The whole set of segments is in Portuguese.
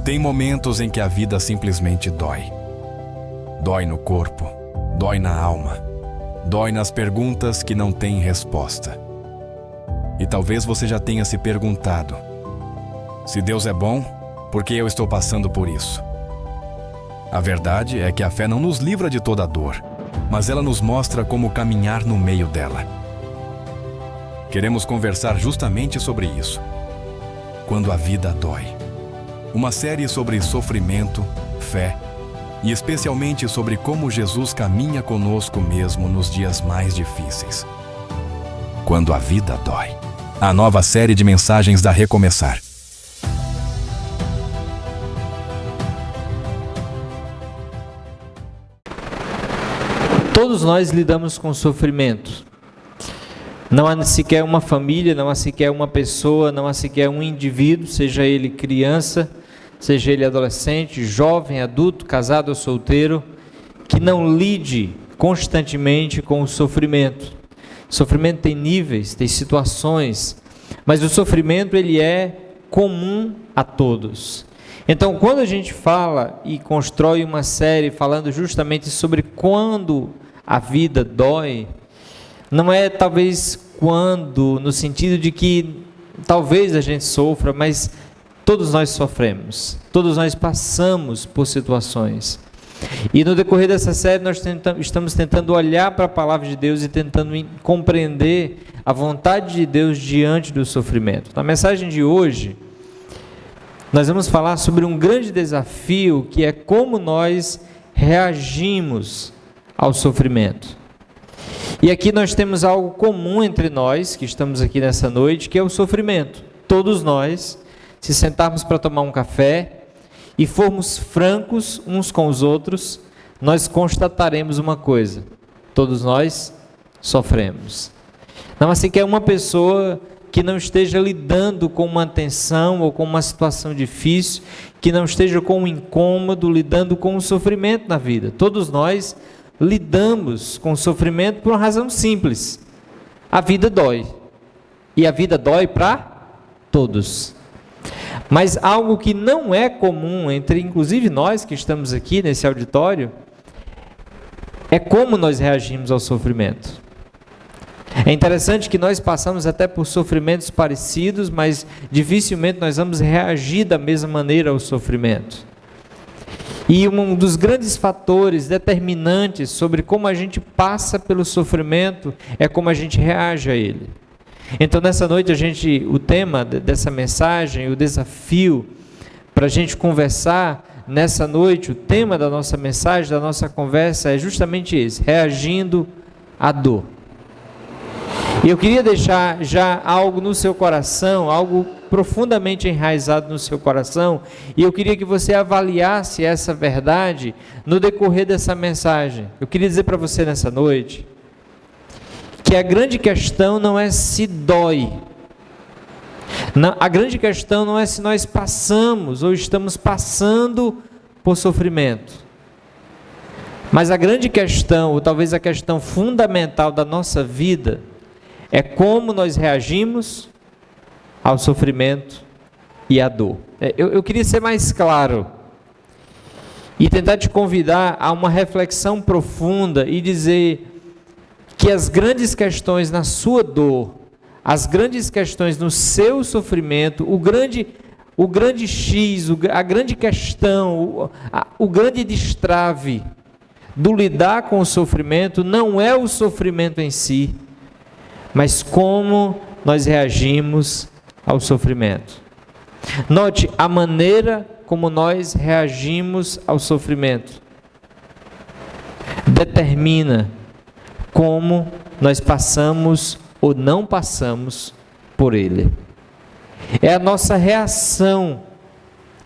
Tem momentos em que a vida simplesmente dói. Dói no corpo, dói na alma, dói nas perguntas que não têm resposta. E talvez você já tenha se perguntado: se Deus é bom, por que eu estou passando por isso? A verdade é que a fé não nos livra de toda dor, mas ela nos mostra como caminhar no meio dela. Queremos conversar justamente sobre isso. Quando a vida dói. Uma série sobre sofrimento, fé e especialmente sobre como Jesus caminha conosco mesmo nos dias mais difíceis. Quando a vida dói. A nova série de mensagens da Recomeçar. Todos nós lidamos com sofrimento. Não há sequer uma família, não há sequer uma pessoa, não há sequer um indivíduo, seja ele criança, seja ele adolescente, jovem, adulto, casado ou solteiro, que não lide constantemente com o sofrimento. O sofrimento tem níveis, tem situações, mas o sofrimento ele é comum a todos. Então, quando a gente fala e constrói uma série falando justamente sobre quando a vida dói, não é talvez quando, no sentido de que talvez a gente sofra, mas todos nós sofremos, todos nós passamos por situações. E no decorrer dessa série nós estamos tentando olhar para a palavra de Deus e tentando compreender a vontade de Deus diante do sofrimento. Na mensagem de hoje, nós vamos falar sobre um grande desafio que é como nós reagimos ao sofrimento. E aqui nós temos algo comum entre nós, que estamos aqui nessa noite, que é o sofrimento. Todos nós, se sentarmos para tomar um café e formos francos uns com os outros, nós constataremos uma coisa: todos nós sofremos. Não há sequer uma pessoa que não esteja lidando com uma tensão ou com uma situação difícil, que não esteja com um incômodo, lidando com um sofrimento na vida. Todos nós lidamos com o sofrimento por uma razão simples: a vida dói, e a vida dói para todos. Mas algo que não é comum entre, inclusive nós que estamos aqui nesse auditório, é como nós reagimos ao sofrimento. É interessante que nós passamos até por sofrimentos parecidos, mas dificilmente nós vamos reagir da mesma maneira ao sofrimento. E um dos grandes fatores determinantes sobre como a gente passa pelo sofrimento é como a gente reage a ele. Então, nessa noite, o tema dessa mensagem, o desafio para a gente conversar nessa noite, o tema da nossa mensagem, da nossa conversa é justamente esse: reagindo à dor. E eu queria deixar já algo no seu coração, algo profundamente enraizado no seu coração, e eu queria que você avaliasse essa verdade no decorrer dessa mensagem. Eu queria dizer para você nessa noite que a grande questão não é se dói, a grande questão não é se nós passamos ou estamos passando por sofrimento, mas a grande questão, ou talvez a questão fundamental da nossa vida, é como nós reagimos ao sofrimento e à dor. Eu queria ser mais claro e tentar te convidar a uma reflexão profunda e dizer que as grandes questões na sua dor, as grandes questões no seu sofrimento, o grande X, a grande questão, o grande destrave do lidar com o sofrimento não é o sofrimento em si, mas como nós reagimos ao sofrimento. Note a maneira como nós reagimos ao sofrimento determina como nós passamos ou não passamos por ele. É a nossa reação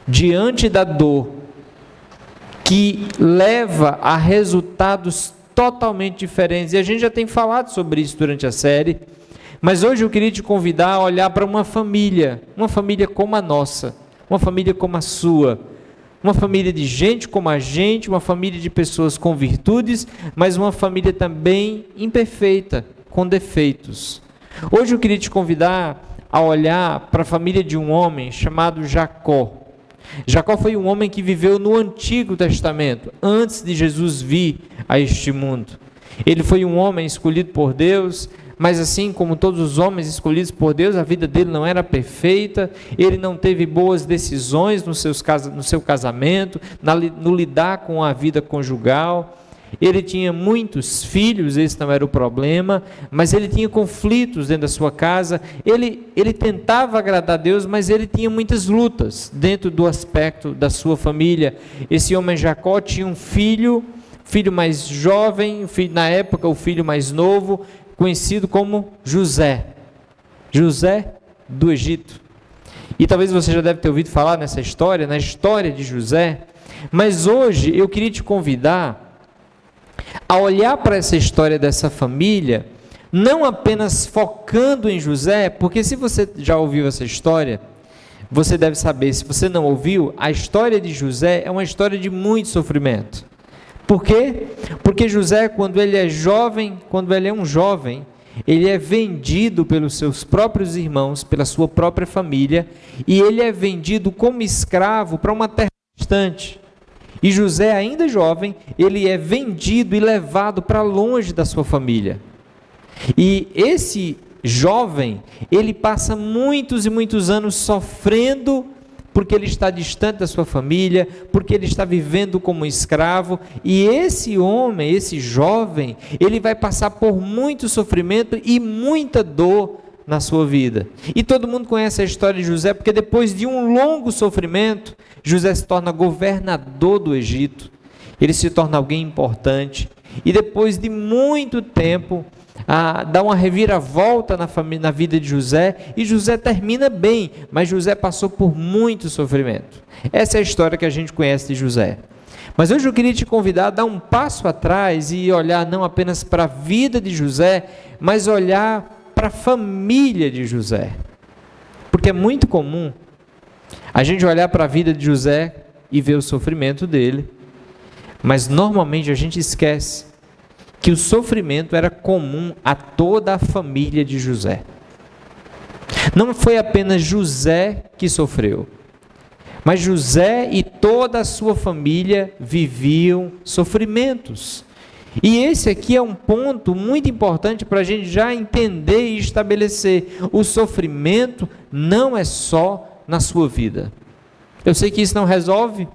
diante da dor que leva a resultados totalmente diferentes. E a gente já tem falado sobre isso durante a série, mas hoje eu queria te convidar a olhar para uma família como a nossa, uma família como a sua, uma família de gente como a gente, uma família de pessoas com virtudes, mas uma família também imperfeita, com defeitos. Hoje eu queria te convidar a olhar para a família de um homem chamado Jacó. Jacó foi um homem que viveu no Antigo Testamento, antes de Jesus vir a este mundo. Ele foi um homem escolhido por Deus, mas assim como todos os homens escolhidos por Deus, a vida dele não era perfeita, ele não teve boas decisões no seu casamento, no lidar com a vida conjugal. Ele tinha muitos filhos, esse não era o problema, mas ele tinha conflitos dentro da sua casa. Ele tentava agradar a Deus, mas ele tinha muitas lutas dentro do aspecto da sua família. Esse homem Jacó tinha um filho mais jovem, na época o filho mais novo, conhecido como José do Egito. E talvez você já deve ter ouvido falar na história de José, mas hoje eu queria te convidar a olhar para essa história dessa família, não apenas focando em José, porque se você já ouviu essa história, você deve saber. Se você não ouviu, a história de José é uma história de muito sofrimento. Por quê? Porque José, quando ele é um jovem, ele é vendido pelos seus próprios irmãos, pela sua própria família, e ele é vendido como escravo para uma terra distante. E José, ainda jovem, ele é vendido e levado para longe da sua família. E esse jovem, ele passa muitos e muitos anos sofrendo, porque ele está distante da sua família, porque ele está vivendo como escravo. E esse homem, esse jovem, ele vai passar por muito sofrimento e muita dor na sua vida. E todo mundo conhece a história de José, porque depois de um longo sofrimento, José se torna governador do Egito, ele se torna alguém importante, e depois de muito tempo, dá uma reviravolta na vida de José, e José termina bem, mas José passou por muito sofrimento. Essa é a história que a gente conhece de José. Mas hoje eu queria te convidar a dar um passo atrás e olhar não apenas para a vida de José, mas olhar para a família de José, porque é muito comum a gente olhar para a vida de José e ver o sofrimento dele, mas normalmente a gente esquece que o sofrimento era comum a toda a família de José. Não foi apenas José que sofreu, mas José e toda a sua família viviam sofrimentos. E esse aqui é um ponto muito importante para a gente já entender e estabelecer. O sofrimento não é só na sua vida. Eu sei que isso não resolve,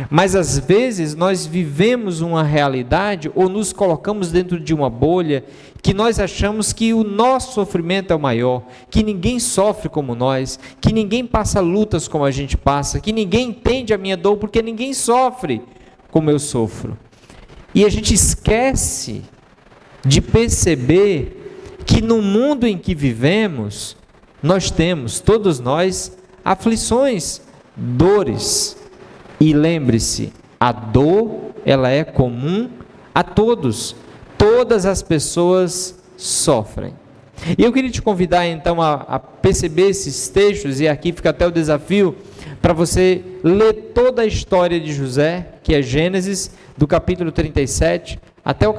mas às vezes nós vivemos uma realidade ou nos colocamos dentro de uma bolha que nós achamos que o nosso sofrimento é o maior, que ninguém sofre como nós, que ninguém passa lutas como a gente passa, que ninguém entende a minha dor porque ninguém sofre como eu sofro. E a gente esquece de perceber que no mundo em que vivemos, nós temos, todos nós, aflições, dores. E lembre-se, a dor, ela é comum a todos. Todas as pessoas sofrem. E eu queria te convidar então a perceber esses textos, e aqui fica até o desafio para você ler toda a história de José, que é Gênesis, do capítulo 37 até o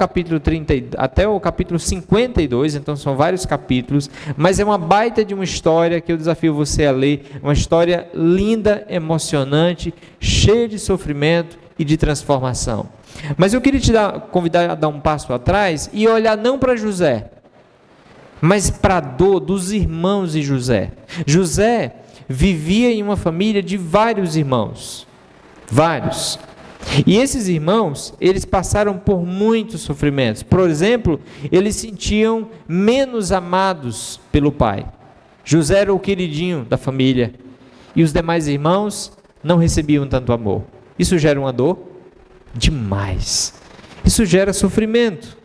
capítulo 52, então são vários capítulos, mas é uma baita de uma história que eu desafio você a ler, uma história linda, emocionante, cheia de sofrimento e de transformação. Mas eu queria te convidar a dar um passo atrás e olhar não para José, mas para a dor dos irmãos de José. José vivia em uma família de vários irmãos, vários. E esses irmãos, eles passaram por muitos sofrimentos. Por exemplo, eles se sentiam menos amados pelo pai. José era o queridinho da família, e os demais irmãos não recebiam tanto amor. Isso gera uma dor demais. Isso gera sofrimento.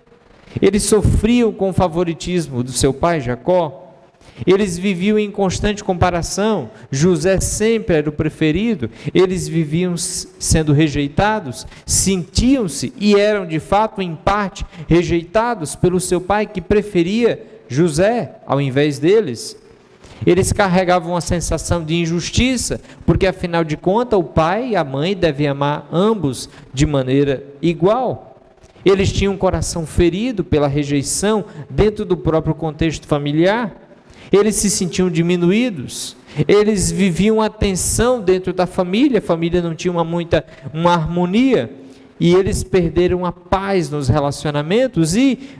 Eles sofriam com o favoritismo do seu pai Jacó. Eles viviam em constante comparação. José sempre era o preferido. Eles viviam sendo rejeitados, sentiam-se e eram de fato em parte rejeitados pelo seu pai, que preferia José ao invés deles. Eles carregavam uma sensação de injustiça, porque afinal de contas o pai e a mãe devem amar ambos de maneira igual. Eles tinham um coração ferido pela rejeição dentro do próprio contexto familiar. Eles se sentiam diminuídos, Eles viviam a tensão dentro da família, a família não tinha uma harmonia, e eles perderam a paz nos relacionamentos. E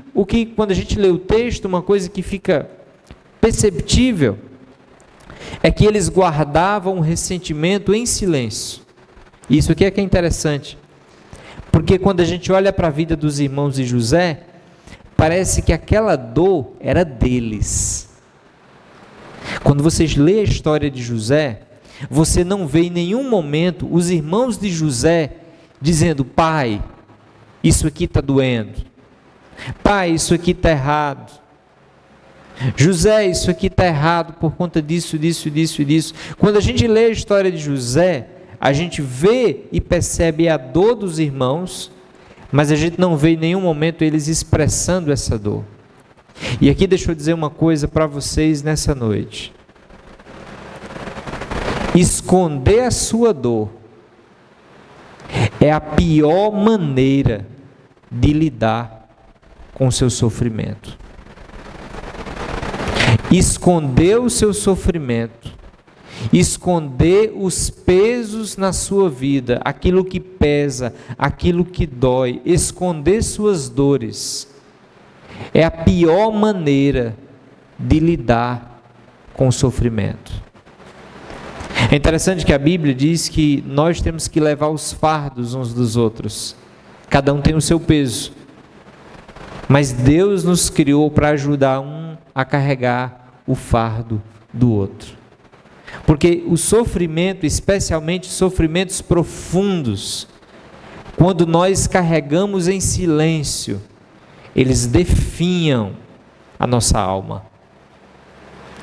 quando a gente lê o texto, uma coisa que fica perceptível é que eles guardavam o ressentimento em silêncio. Isso aqui é que é interessante, porque quando a gente olha para a vida dos irmãos de José, parece que aquela dor era deles. Quando vocês lêem a história de José, você não vê em nenhum momento os irmãos de José dizendo: pai, isso aqui está doendo, pai, isso aqui está errado, José, isso aqui está errado por conta disso, disso, disso e disso. Quando a gente lê a história de José, a gente vê e percebe a dor dos irmãos, mas a gente não vê em nenhum momento eles expressando essa dor. E aqui deixa eu dizer uma coisa para vocês nessa noite: esconder a sua dor é a pior maneira de lidar com o seu sofrimento. Esconder o seu sofrimento, esconder os pesos na sua vida, aquilo que pesa, aquilo que dói, esconder suas dores, é a pior maneira de lidar com o sofrimento. É interessante que a Bíblia diz que nós temos que levar os fardos uns dos outros. Cada um tem o seu peso. Mas Deus nos criou para ajudar um a carregar o fardo do outro. Porque o sofrimento, especialmente sofrimentos profundos, quando nós carregamos em silêncio, eles definham a nossa alma.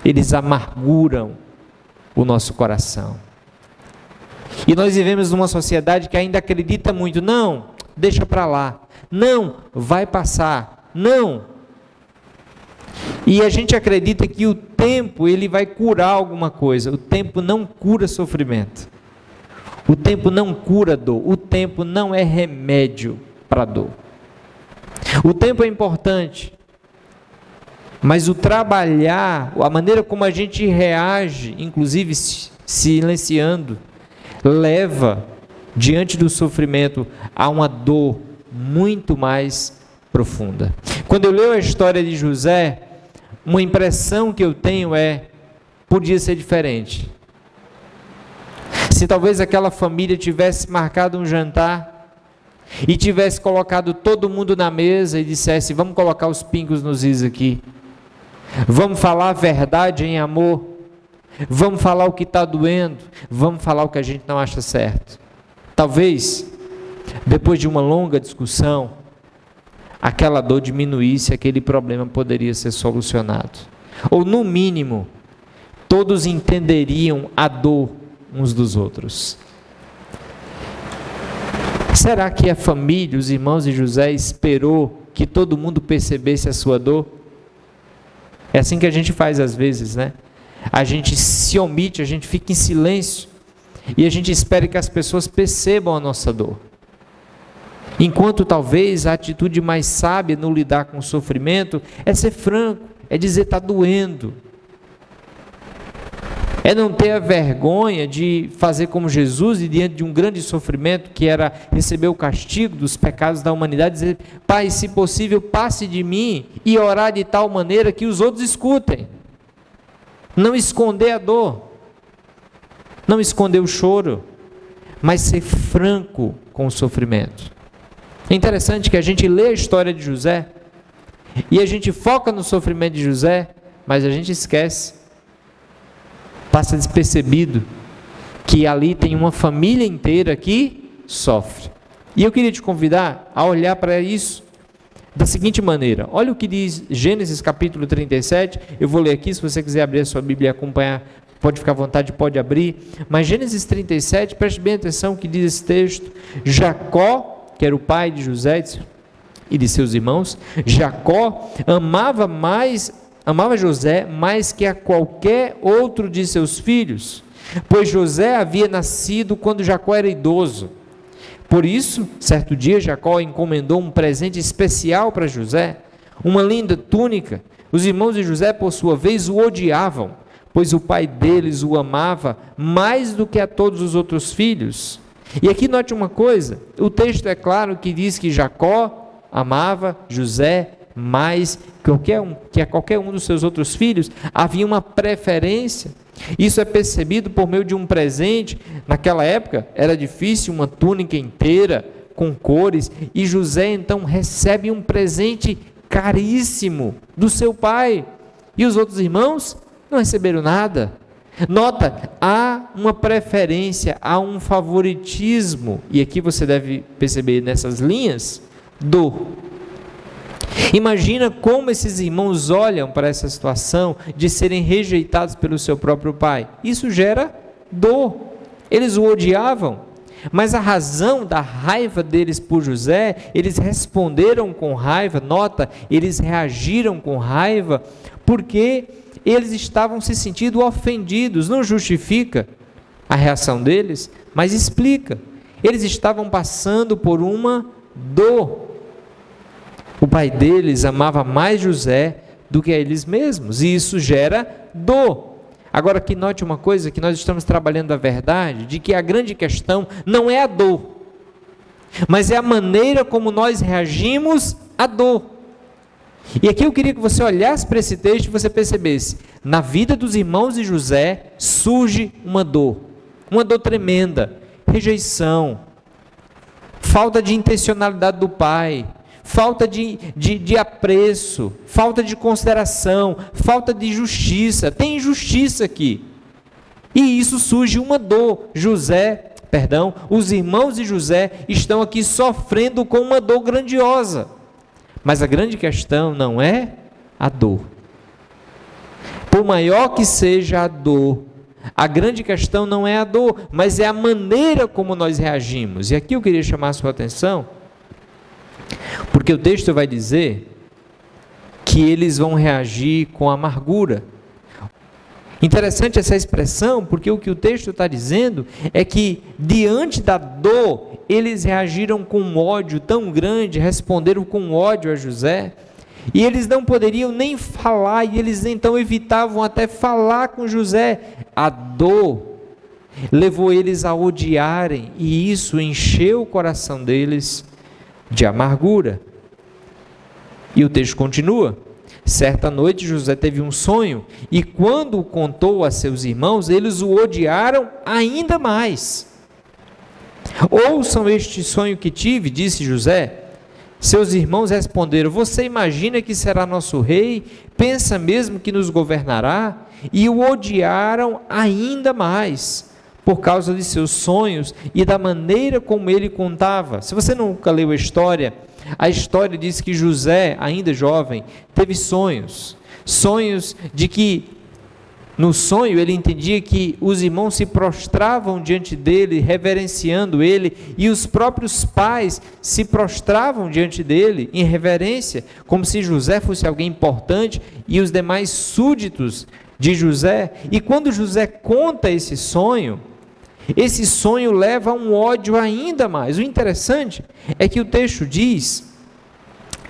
Eles amarguram o nosso coração. E nós vivemos numa sociedade que ainda acredita muito: não, deixa para lá, não, vai passar, não. E a gente acredita que o tempo ele vai curar alguma coisa. O tempo não cura sofrimento. O tempo não cura dor. O tempo não é remédio para a dor. O tempo é importante, mas o trabalhar, a maneira como a gente reage, inclusive silenciando, leva diante do sofrimento a uma dor muito mais profunda. Quando eu leio a história de José, uma impressão que eu tenho podia ser diferente. Se talvez aquela família tivesse marcado um jantar e tivesse colocado todo mundo na mesa e dissesse: vamos colocar os pingos nos is aqui, vamos falar a verdade em amor, vamos falar o que está doendo, vamos falar o que a gente não acha certo. Talvez, depois de uma longa discussão, aquela dor diminuísse, aquele problema poderia ser solucionado. Ou, no mínimo, todos entenderiam a dor uns dos outros. Será que a família, os irmãos de José, esperou que todo mundo percebesse a sua dor? É assim que a gente faz às vezes, né? A gente se omite, a gente fica em silêncio e a gente espera que as pessoas percebam a nossa dor. Enquanto talvez a atitude mais sábia no lidar com o sofrimento é ser franco, é dizer: está doendo. É não ter a vergonha de fazer como Jesus e diante de um grande sofrimento que era receber o castigo dos pecados da humanidade, dizer: Pai, se possível, passe de mim, e orar de tal maneira que os outros escutem. Não esconder a dor, não esconder o choro, mas ser franco com o sofrimento. É interessante que a gente lê a história de José e a gente foca no sofrimento de José, mas a gente esquece, passa despercebido, que ali tem uma família inteira que sofre. E eu queria te convidar a olhar para isso da seguinte maneira: olha o que diz Gênesis capítulo 37, eu vou ler aqui, se você quiser abrir a sua Bíblia e acompanhar, pode ficar à vontade, pode abrir, mas Gênesis 37, preste bem atenção que diz esse texto: Jacó, que era o pai de José e de seus irmãos, Jacó amava José mais que a qualquer outro de seus filhos, pois José havia nascido quando Jacó era idoso. Por isso, certo dia, Jacó encomendou um presente especial para José, uma linda túnica. Os irmãos de José, por sua vez, o odiavam, pois o pai deles o amava mais do que a todos os outros filhos. E aqui note uma coisa, o texto é claro que diz que Jacó amava José mais que a qualquer um dos seus outros filhos. Havia uma preferência. Isso é percebido por meio de um presente. Naquela época era difícil uma túnica inteira com cores, e José então recebe um presente caríssimo do seu pai, e os outros irmãos não receberam nada. Nota, há uma preferência, há um favoritismo, e aqui você deve perceber nessas linhas, Imagina como esses irmãos olham para essa situação de serem rejeitados pelo seu próprio pai. Isso gera dor. Eles o odiavam, mas a razão da raiva deles por José, eles responderam com raiva, nota, eles reagiram com raiva, porque eles estavam se sentindo ofendidos. Não justifica a reação deles, mas explica. Eles estavam passando por uma dor. O pai deles amava mais José do que a eles mesmos, e isso gera dor. Agora, que note uma coisa, que nós estamos trabalhando a verdade, de que a grande questão não é a dor, mas é a maneira como nós reagimos à dor. E aqui eu queria que você olhasse para esse texto e você percebesse, na vida dos irmãos de José, surge uma dor tremenda, rejeição, falta de intencionalidade do pai, falta de apreço, falta de consideração, falta de justiça. Tem injustiça aqui. E isso surge uma dor. Os irmãos de José estão aqui sofrendo com uma dor grandiosa. Mas a grande questão não é a dor. Por maior que seja a dor, a grande questão não é a dor, mas é a maneira como nós reagimos. E aqui eu queria chamar a sua atenção, porque o texto vai dizer que eles vão reagir com amargura. Interessante essa expressão, porque o que o texto está dizendo é que diante da dor, eles reagiram com um ódio tão grande, responderam com ódio a José, e eles não poderiam nem falar, e eles então evitavam até falar com José. A dor levou eles a odiarem, e isso encheu o coração deles de amargura. E o texto continua. Certa noite José teve um sonho, e quando o contou a seus irmãos, eles o odiaram ainda mais. Ouçam este sonho que tive, disse José. Seus irmãos responderam: você imagina que será nosso rei? Pensa mesmo que nos governará? E o odiaram ainda mais, por causa de seus sonhos e da maneira como ele contava. Se você nunca leu a história diz que José, ainda jovem, teve sonhos de que, no sonho, ele entendia que os irmãos se prostravam diante dele, reverenciando ele, e os próprios pais se prostravam diante dele, em reverência, como se José fosse alguém importante, e os demais súditos de José. E quando José conta esse sonho leva a um ódio ainda mais. O interessante é que o texto diz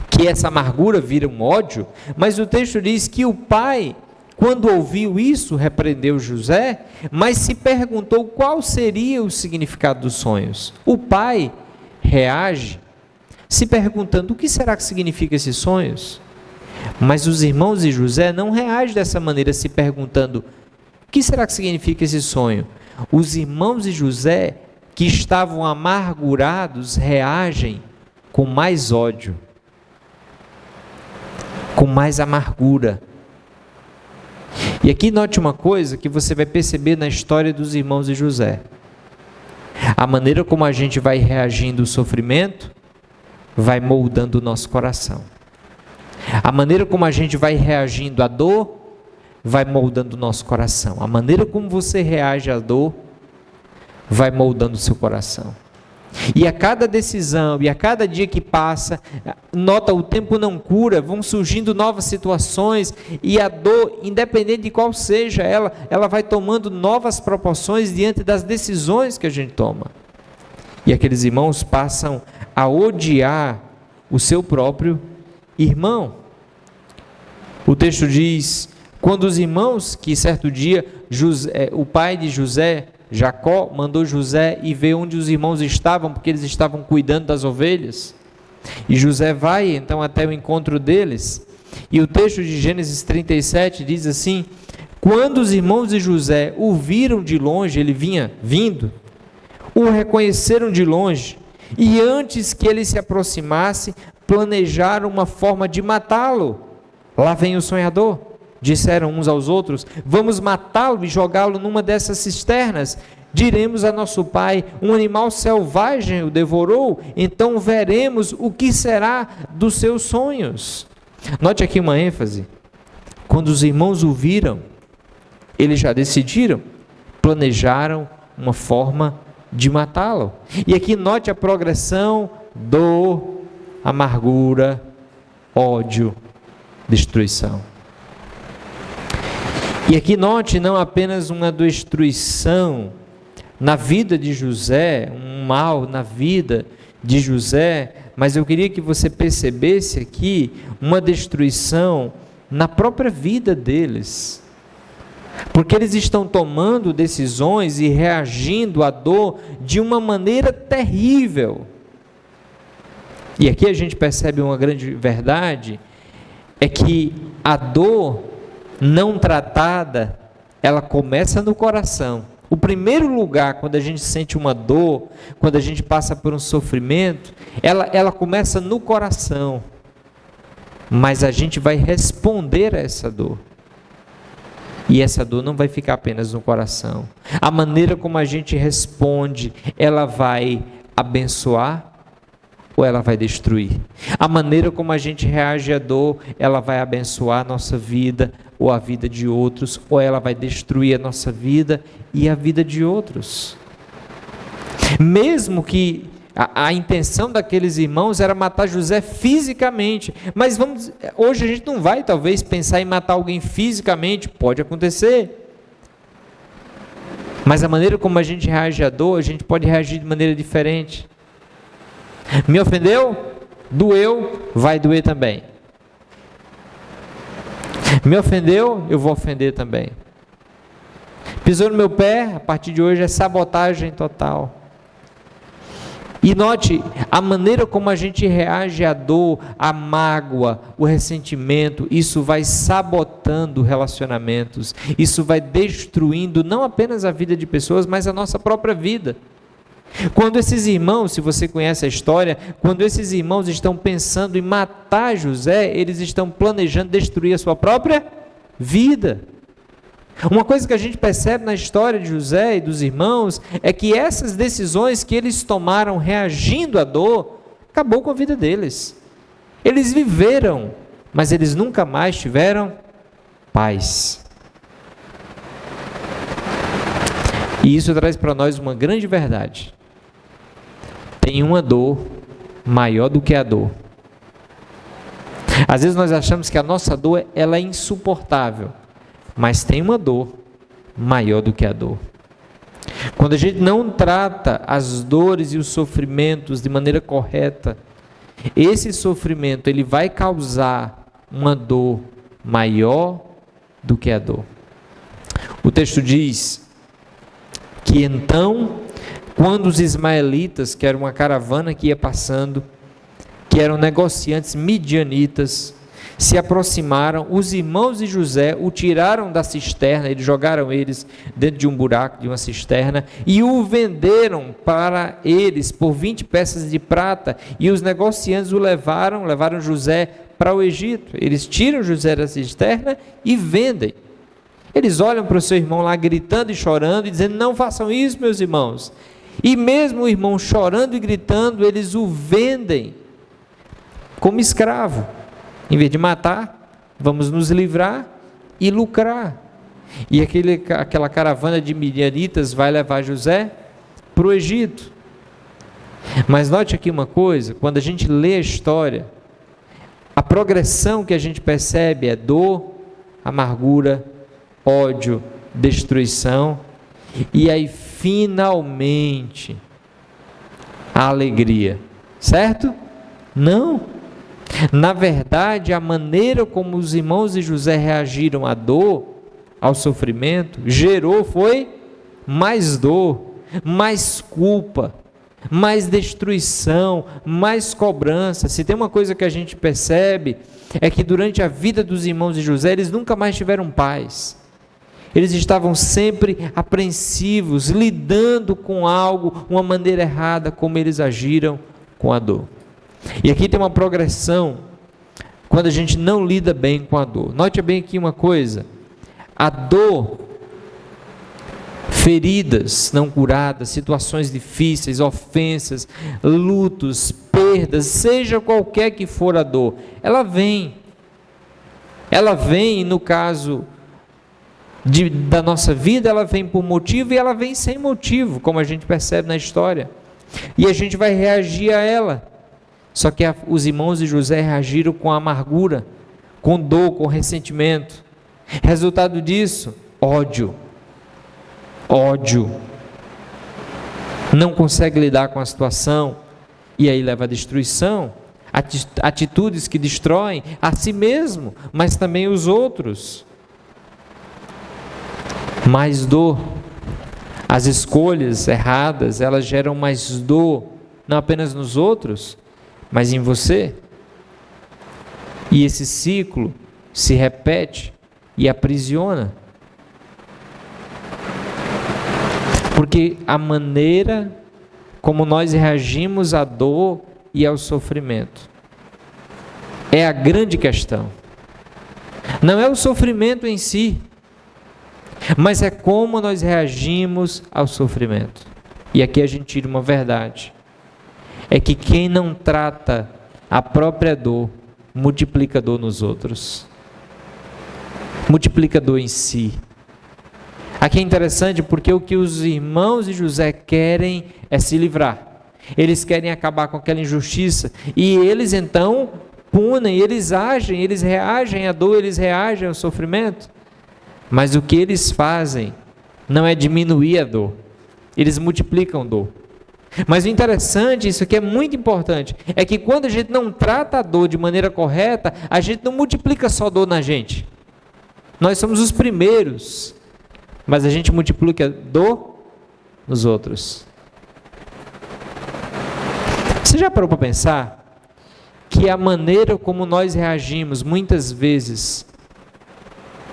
que essa amargura vira um ódio, mas o texto diz que o pai, quando ouviu isso, repreendeu José, mas se perguntou qual seria o significado dos sonhos. O pai reage se perguntando: o que será que significa esses sonhos? Mas os irmãos de José não reagem dessa maneira, se perguntando: o que será que significa esse sonho? Os irmãos de José, que estavam amargurados, reagem com mais ódio, com mais amargura. E aqui note uma coisa que você vai perceber na história dos irmãos de José. A maneira como a gente vai reagindo ao sofrimento vai moldando o nosso coração. A maneira como a gente vai reagindo à dor vai moldando o nosso coração. A maneira como você reage à dor vai moldando o seu coração. E a cada decisão, e a cada dia que passa, nota, o tempo não cura, vão surgindo novas situações, e a dor, independente de qual seja ela vai tomando novas proporções diante das decisões que a gente toma. E aqueles irmãos passam a odiar o seu próprio irmão. O texto diz Quando os irmãos, que certo dia o pai de José, Jacó, mandou José ir ver onde os irmãos estavam, porque eles estavam cuidando das ovelhas. E José vai então até o encontro deles. E o texto de Gênesis 37 diz assim: quando os irmãos de José o viram de longe, ele vinha vindo, o reconheceram de longe, e antes que ele se aproximasse, planejaram uma forma de matá-lo. Lá vem o sonhador. Disseram uns aos outros: vamos matá-lo e jogá-lo numa dessas cisternas. Diremos a nosso pai: um animal selvagem o devorou, então veremos o que será dos seus sonhos. Note aqui uma ênfase: quando os irmãos o viram, eles já decidiram, planejaram uma forma de matá-lo. E aqui note a progressão: dor, amargura, ódio, destruição. E aqui note não apenas uma destruição na vida de José, um mal na vida de José, mas eu queria que você percebesse aqui uma destruição na própria vida deles. Porque eles estão tomando decisões e reagindo à dor de uma maneira terrível. E aqui a gente percebe uma grande verdade, é que a dor não tratada, ela começa no coração. O primeiro lugar, quando a gente sente uma dor, quando a gente passa por um sofrimento, ela começa no coração. Mas a gente vai responder a essa dor. E essa dor não vai ficar apenas no coração. A maneira como a gente responde, ela vai abençoar ou ela vai destruir? A maneira como a gente reage à dor, ela vai abençoar a nossa vida ou a vida de outros, ou ela vai destruir a nossa vida e a vida de outros. Mesmo que a intenção daqueles irmãos era matar José fisicamente, mas hoje a gente não vai talvez pensar em matar alguém fisicamente, pode acontecer, mas a maneira como a gente reage à dor, a gente pode reagir de maneira diferente. Me ofendeu? Doeu? Vai doer também. Me ofendeu? Eu vou ofender também. Pisou no meu pé? A partir de hoje é sabotagem total. E note, a maneira como a gente reage à dor, à mágoa, o ressentimento, isso vai sabotando relacionamentos, isso vai destruindo não apenas a vida de pessoas, mas a nossa própria vida. Quando esses irmãos, se você conhece a história, quando esses irmãos estão pensando em matar José, eles estão planejando destruir a sua própria vida. Uma coisa que a gente percebe na história de José e dos irmãos é que essas decisões que eles tomaram reagindo à dor, acabou com a vida deles. Eles viveram, mas eles nunca mais tiveram paz. E isso traz para nós uma grande verdade. Tem uma dor maior do que a dor. Às vezes nós achamos que a nossa dor ela é insuportável, mas tem uma dor maior do que a dor. Quando a gente não trata as dores e os sofrimentos de maneira correta, esse sofrimento ele vai causar uma dor maior do que a dor. O texto diz que então, quando os ismaelitas, que era uma caravana que ia passando, que eram negociantes midianitas, se aproximaram, os irmãos de José o tiraram da cisterna, eles jogaram eles dentro de um buraco, de uma cisterna, e o venderam para eles por 20 peças de prata, e os negociantes o levaram José para o Egito. Eles tiram José da cisterna e vendem. Eles olham para o seu irmão lá gritando e chorando e dizendo: não façam isso, meus irmãos. E mesmo o irmão chorando e gritando, eles o vendem como escravo. Em vez de matar, vamos nos livrar e lucrar. E aquela caravana de midianitas vai levar José para o Egito. Mas note aqui uma coisa, quando a gente lê a história, a progressão que a gente percebe é dor, amargura, ódio, destruição, e aí finalmente a alegria, certo? Não, Na verdade, a maneira como os irmãos de José reagiram à dor, ao sofrimento, foi mais dor, mais culpa, mais destruição, mais cobrança. Se tem uma coisa que a gente percebe, é que durante a vida dos irmãos de José, eles nunca mais tiveram paz. Eles estavam sempre apreensivos, lidando com algo, uma maneira errada, como eles agiram com a dor. E aqui tem uma progressão, quando a gente não lida bem com a dor. Note bem aqui uma coisa, a dor, feridas não curadas, situações difíceis, ofensas, lutos, perdas, seja qualquer que for a dor, ela vem. Ela vem, no caso da nossa vida, ela vem por motivo e ela vem sem motivo, como a gente percebe na história. E a gente vai reagir a ela. Só que os irmãos de José reagiram com amargura, com dor, com ressentimento. Resultado disso, ódio. Ódio. Não consegue lidar com a situação e aí leva à destruição. Atitudes que destroem a si mesmo, mas também os outros. Mais dor. As escolhas erradas, elas geram mais dor, não apenas nos outros, mas em você. E esse ciclo se repete e aprisiona. Porque a maneira como nós reagimos à dor e ao sofrimento é a grande questão. Não é o sofrimento em si, mas é como nós reagimos ao sofrimento. E aqui a gente tira uma verdade. É que quem não trata a própria dor, multiplica dor nos outros. Multiplica dor em si. Aqui é interessante porque o que os irmãos de José querem é se livrar. Eles querem acabar com aquela injustiça. E eles então punem, eles agem, eles reagem à dor, eles reagem ao sofrimento. Mas o que eles fazem não é diminuir a dor. Eles multiplicam dor. Mas o interessante, isso aqui é muito importante, é que quando a gente não trata a dor de maneira correta, a gente não multiplica só dor na gente. Nós somos os primeiros, mas a gente multiplica dor nos outros. Você já parou para pensar que a maneira como nós reagimos muitas vezes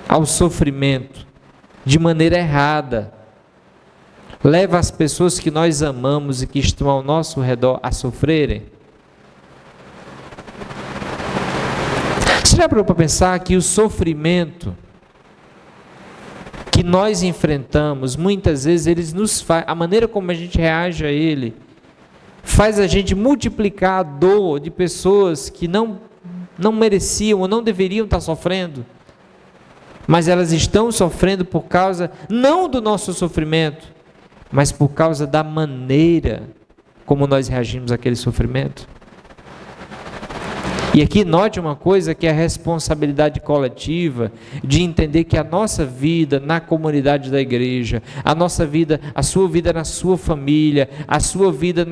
ao sofrimento de maneira errada leva as pessoas que nós amamos e que estão ao nosso redor a sofrerem? Você já parou para pensar que o sofrimento que nós enfrentamos, muitas vezes eles nos a maneira como a gente reage a ele, faz a gente multiplicar a dor de pessoas que não mereciam ou não deveriam estar sofrendo, mas elas estão sofrendo por causa, não do nosso sofrimento, mas por causa da maneira como nós reagimos àquele sofrimento. E aqui note uma coisa, que é a responsabilidade coletiva de entender que a nossa vida na comunidade da igreja, a nossa vida, a sua vida na sua família, a sua vida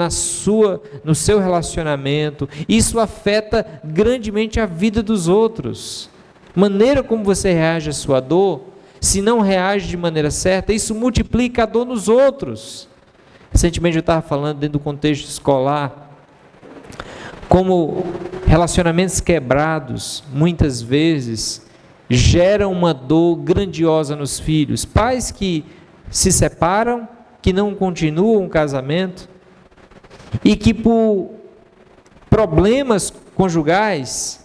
no seu relacionamento, isso afeta grandemente a vida dos outros. Maneira como você reage à sua dor, se não reage de maneira certa, isso multiplica a dor nos outros. Recentemente eu estava falando dentro do contexto escolar, como relacionamentos quebrados, muitas vezes, geram uma dor grandiosa nos filhos. Pais que se separam, que não continuam o casamento, e que por problemas conjugais,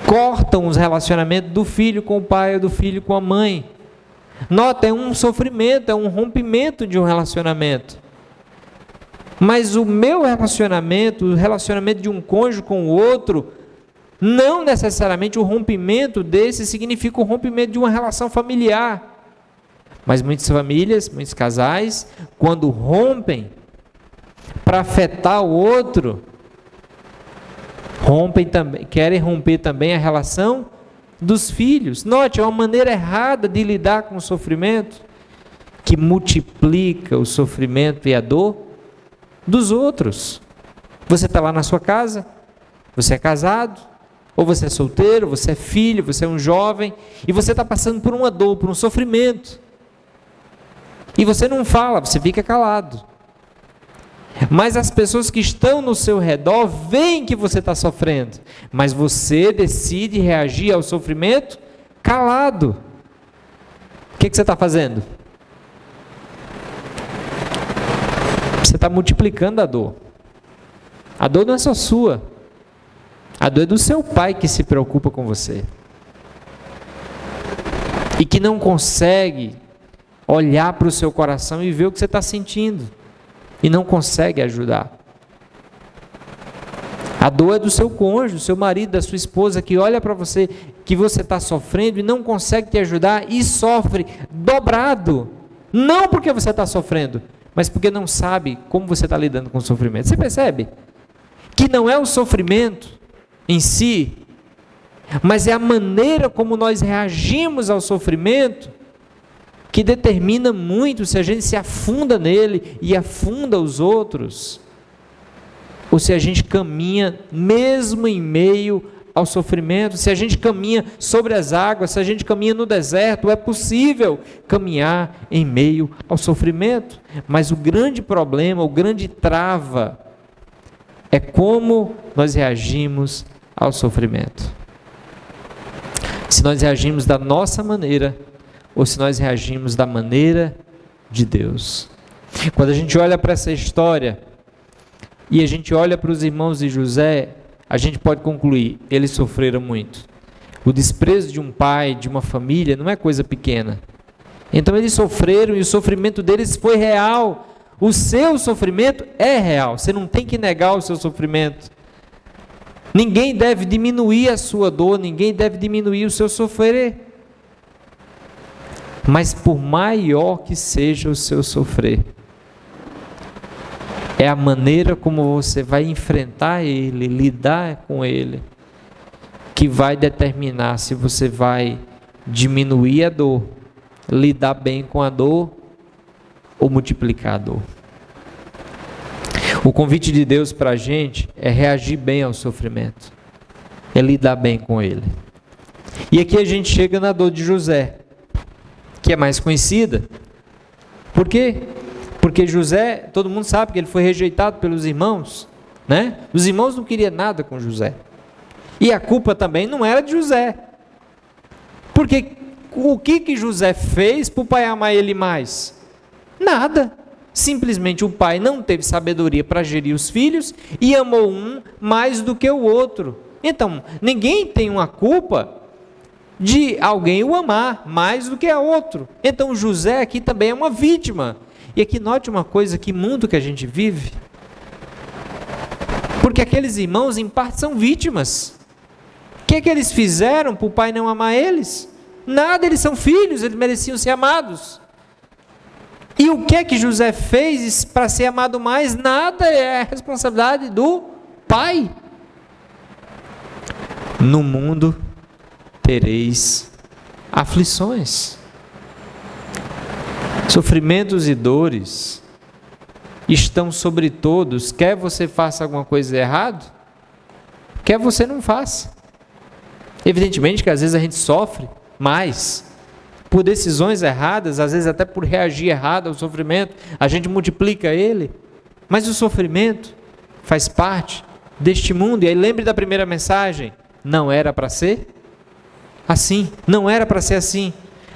cortam os relacionamentos do filho com o pai ou do filho com a mãe. Nota, é um sofrimento, é um rompimento de um relacionamento. Mas o meu relacionamento, o relacionamento de um cônjuge com o outro, não necessariamente o rompimento desse significa o rompimento de uma relação familiar. Mas muitas famílias, muitos casais, quando rompem para afetar o outro, querem romper também a relação dos filhos. Note, é uma maneira errada de lidar com o sofrimento, que multiplica o sofrimento e a dor dos outros. Você está lá na sua casa, você é casado, ou você é solteiro, você é filho, você é um jovem, e você está passando por uma dor, por um sofrimento. E você não fala, você fica calado. Mas as pessoas que estão no seu redor veem que você está sofrendo, mas você decide reagir ao sofrimento calado. O que você está fazendo? Você está multiplicando a dor. A dor não é só sua. A dor é do seu pai que se preocupa com você. E que não consegue olhar para o seu coração e ver o que você está sentindo. E não consegue ajudar. A dor é do seu cônjuge, do seu marido, da sua esposa, que olha para você, que você está sofrendo e não consegue te ajudar e sofre dobrado. Não porque você está sofrendo, mas porque não sabe como você está lidando com o sofrimento. Você percebe? Que não é o sofrimento em si, mas é a maneira como nós reagimos ao sofrimento que determina muito se a gente se afunda nele e afunda os outros, ou se a gente caminha mesmo em meio ao sofrimento, se a gente caminha sobre as águas, se a gente caminha no deserto. É possível caminhar em meio ao sofrimento, mas o grande problema, o grande trava, é como nós reagimos ao sofrimento. Se nós reagimos da nossa maneira, ou se nós reagimos da maneira de Deus. Quando a gente olha para essa história, e a gente olha para os irmãos de José, a gente pode concluir, eles sofreram muito. O desprezo de um pai, de uma família, não é coisa pequena. Então eles sofreram, e o sofrimento deles foi real. O seu sofrimento é real, você não tem que negar o seu sofrimento. Ninguém deve diminuir a sua dor, ninguém deve diminuir o seu sofrer. Mas por maior que seja o seu sofrer, é a maneira como você vai enfrentar ele, lidar com ele, que vai determinar se você vai diminuir a dor, lidar bem com a dor ou multiplicar a dor. O convite de Deus para a gente é reagir bem ao sofrimento, é lidar bem com ele. E aqui a gente chega na dor de José, que é mais conhecida. Por quê? Porque José, todo mundo sabe que ele foi rejeitado pelos irmãos, né? Os irmãos não queriam nada com José. E a culpa também não era de José. Porque o que José fez para o pai amar ele mais? Nada. Simplesmente o pai não teve sabedoria para gerir os filhos e amou um mais do que o outro. Então, ninguém tem uma culpa de alguém o amar mais do que a outro. Então José aqui também é uma vítima. E aqui note uma coisa, que mundo que a gente vive. Porque aqueles irmãos em parte são vítimas. O que eles fizeram para o pai não amar eles? Nada, eles são filhos, eles mereciam ser amados. E o que José fez para ser amado mais? Nada, é a responsabilidade do pai. No mundo tereis aflições, sofrimentos e dores estão sobre todos, quer você faça alguma coisa errada, quer você não faça. Evidentemente que às vezes a gente sofre mais por decisões erradas, às vezes até por reagir errado ao sofrimento, a gente multiplica ele, mas o sofrimento faz parte deste mundo. E aí lembre da primeira mensagem, não era para ser assim, não era para ser assim.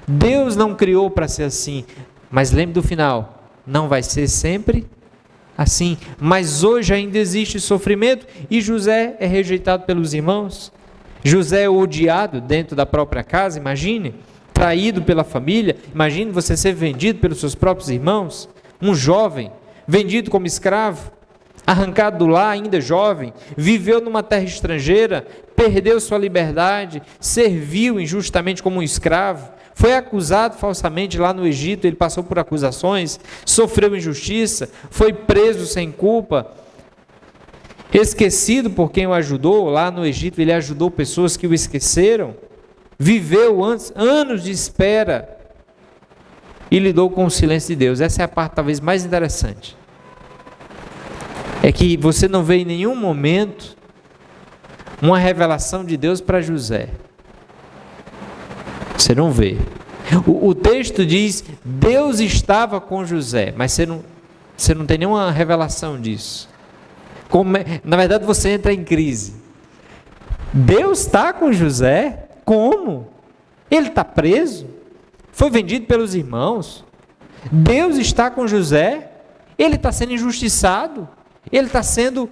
Deus não criou para ser assim, mas lembre do final, não vai ser sempre assim. Mas hoje ainda existe sofrimento e José é rejeitado pelos irmãos. José é odiado dentro da própria casa, imagine, traído pela família. Imagine você ser vendido pelos seus próprios irmãos, um jovem vendido como escravo, arrancado do lar ainda jovem, viveu numa terra estrangeira, perdeu sua liberdade, serviu injustamente como um escravo, foi acusado falsamente lá no Egito, ele passou por acusações, sofreu injustiça, foi preso sem culpa, esquecido por quem o ajudou. Lá no Egito ele ajudou pessoas que o esqueceram, viveu anos de espera e lidou com o silêncio de Deus. Essa é a parte talvez mais interessante. é que você não vê em nenhum momento uma revelação de Deus para José. Você não vê. O texto diz, Deus estava com José, mas você não tem nenhuma revelação disso. Na verdade, você entra em crise. Deus está com José? Como? Ele está preso? Foi vendido pelos irmãos? Deus está com José? Ele está sendo injustiçado? Ele está sendo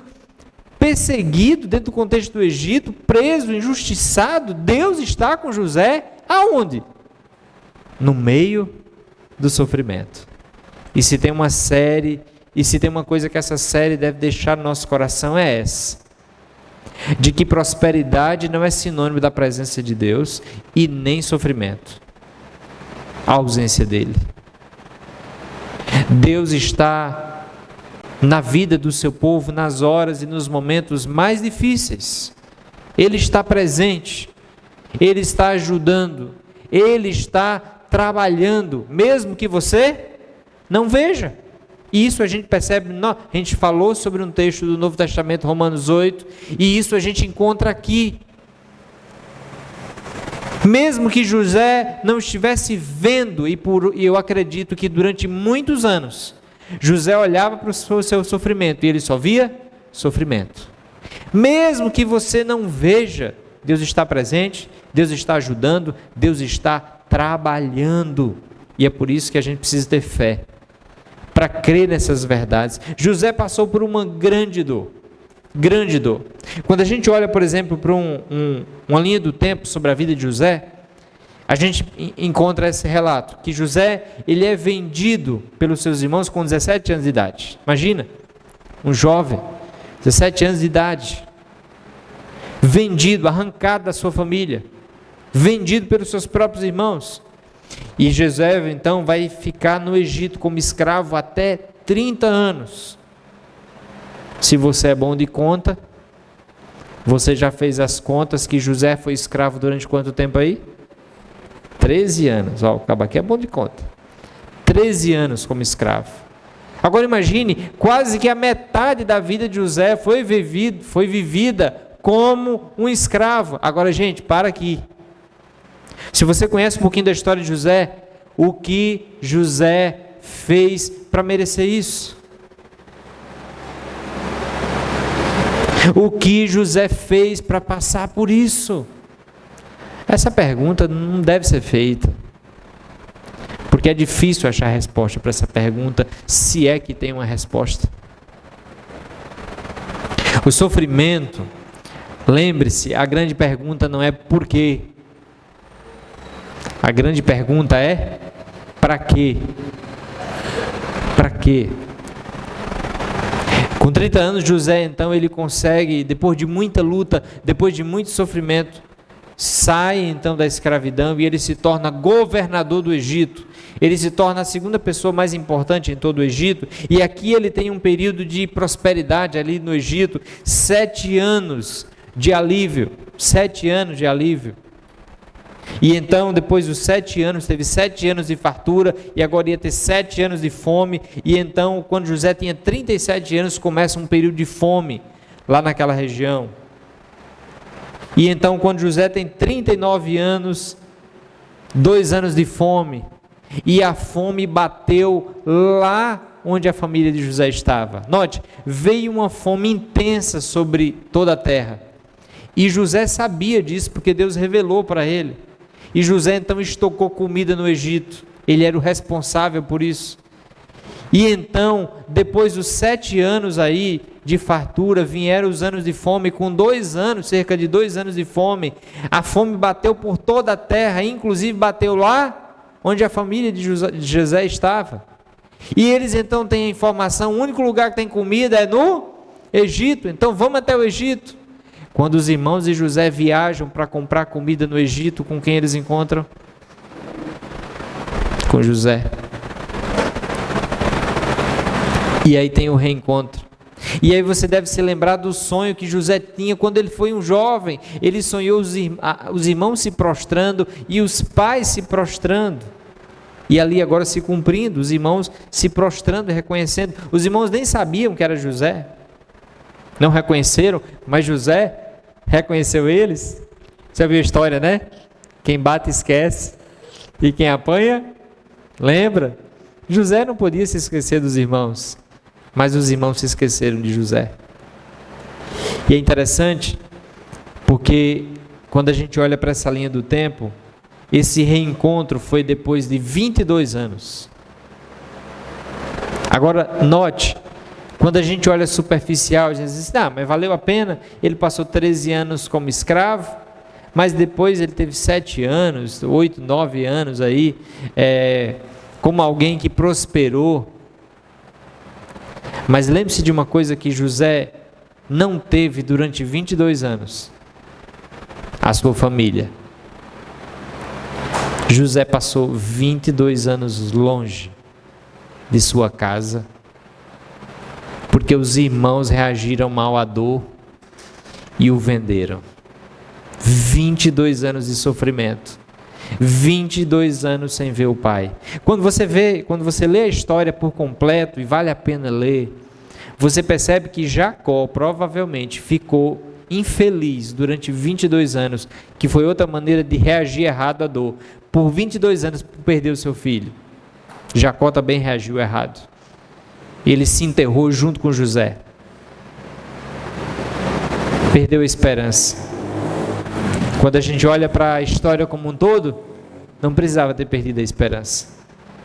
perseguido dentro do contexto do Egito, preso, injustiçado? Deus está com José? Aonde? No meio do sofrimento. E se tem uma coisa que essa série deve deixar no nosso coração é essa: de que prosperidade não é sinônimo da presença de Deus e nem sofrimento, a ausência dele. Deus está na vida do seu povo nas horas e nos momentos mais difíceis. Ele está presente, Ele está ajudando, Ele está trabalhando, mesmo que você não veja. E isso a gente percebe, a gente falou sobre um texto do Novo Testamento, Romanos 8, e isso a gente encontra aqui. Mesmo que José não estivesse vendo, e eu acredito que durante muitos anos, José olhava para o seu sofrimento e ele só via sofrimento. Mesmo que você não veja, Deus está presente, Deus está ajudando, Deus está trabalhando. E é por isso que a gente precisa ter fé, para crer nessas verdades. José passou por uma grande dor. Grande dor. Quando a gente olha, por exemplo, para uma linha do tempo sobre a vida de José, a gente encontra esse relato, que José, ele é vendido pelos seus irmãos com 17 anos de idade. Imagina, um jovem, 17 anos de idade, vendido, arrancado da sua família, vendido pelos seus próprios irmãos. E José, então, vai ficar no Egito como escravo até 30 anos. Se você é bom de conta, você já fez as contas que José foi escravo durante quanto tempo aí? 13 anos. Ó, o cabo aqui é bom de conta. 13 anos como escravo. Agora imagine, quase que a metade da vida de José foi vivida como um escravo. Agora, gente, para aqui. Se você conhece um pouquinho da história de José, o que José fez para merecer isso? O que José fez para passar por isso? Essa pergunta não deve ser feita, porque é difícil achar resposta para essa pergunta, se é que tem uma resposta. O sofrimento, lembre-se, a grande pergunta não é por quê. A grande pergunta é para quê? Para quê? Com 30 anos, José, então, ele consegue, depois de muita luta, depois de muito sofrimento, sai, então, da escravidão e ele se torna governador do Egito. Ele se torna a segunda pessoa mais importante em todo o Egito, e aqui ele tem um período de prosperidade ali no Egito, 7 anos de alívio, 7 anos de alívio. E então, depois dos 7 anos, teve 7 anos de fartura, e agora ia ter 7 anos de fome, e então, quando José tinha 37 anos, começa um período de fome, lá naquela região. E então, quando José tem 39 anos, 2 anos de fome, e a fome bateu lá onde a família de José estava. Note, veio uma fome intensa sobre toda a terra, e José sabia disso, porque Deus revelou para ele. E José então estocou comida no Egito, ele era o responsável por isso. E então, depois dos 7 anos aí de fartura, vieram os anos de fome, com 2 anos, cerca de 2 anos de fome, a fome bateu por toda a terra, inclusive bateu lá onde a família de José estava. E eles então têm a informação, o único lugar que tem comida é no Egito, então vamos até o Egito. Quando os irmãos de José viajam para comprar comida no Egito, com quem eles encontram? Com José. E aí tem o reencontro. E aí você deve se lembrar do sonho que José tinha quando ele foi um jovem. Ele sonhou os irmãos se prostrando e os pais se prostrando. E ali agora se cumprindo, os irmãos se prostrando e reconhecendo. Os irmãos nem sabiam que era José. Não reconheceram, mas José reconheceu eles. Você viu a história, né? Quem bate esquece e quem apanha lembra. José não podia se esquecer dos irmãos, mas os irmãos se esqueceram de José. E é interessante porque quando a gente olha para essa linha do tempo, esse reencontro foi depois de 22 anos. Agora, note, quando a gente olha superficial, a gente diz, mas valeu a pena, ele passou 13 anos como escravo, mas depois ele teve 7 anos, 8, 9 anos aí, como alguém que prosperou. Mas lembre-se de uma coisa que José não teve durante 22 anos, a sua família. José passou 22 anos longe de sua casa, porque os irmãos reagiram mal à dor e o venderam. 22 anos de sofrimento, 22 anos sem ver o pai. Quando você lê a história por completo, e vale a pena ler, você percebe que Jacó provavelmente ficou infeliz durante 22 anos, que foi outra maneira de reagir errado à dor. Por 22 anos perdeu seu filho. Jacó também reagiu errado. Ele se enterrou junto com José. Perdeu a esperança. Quando a gente olha para a história como um todo, não precisava ter perdido a esperança.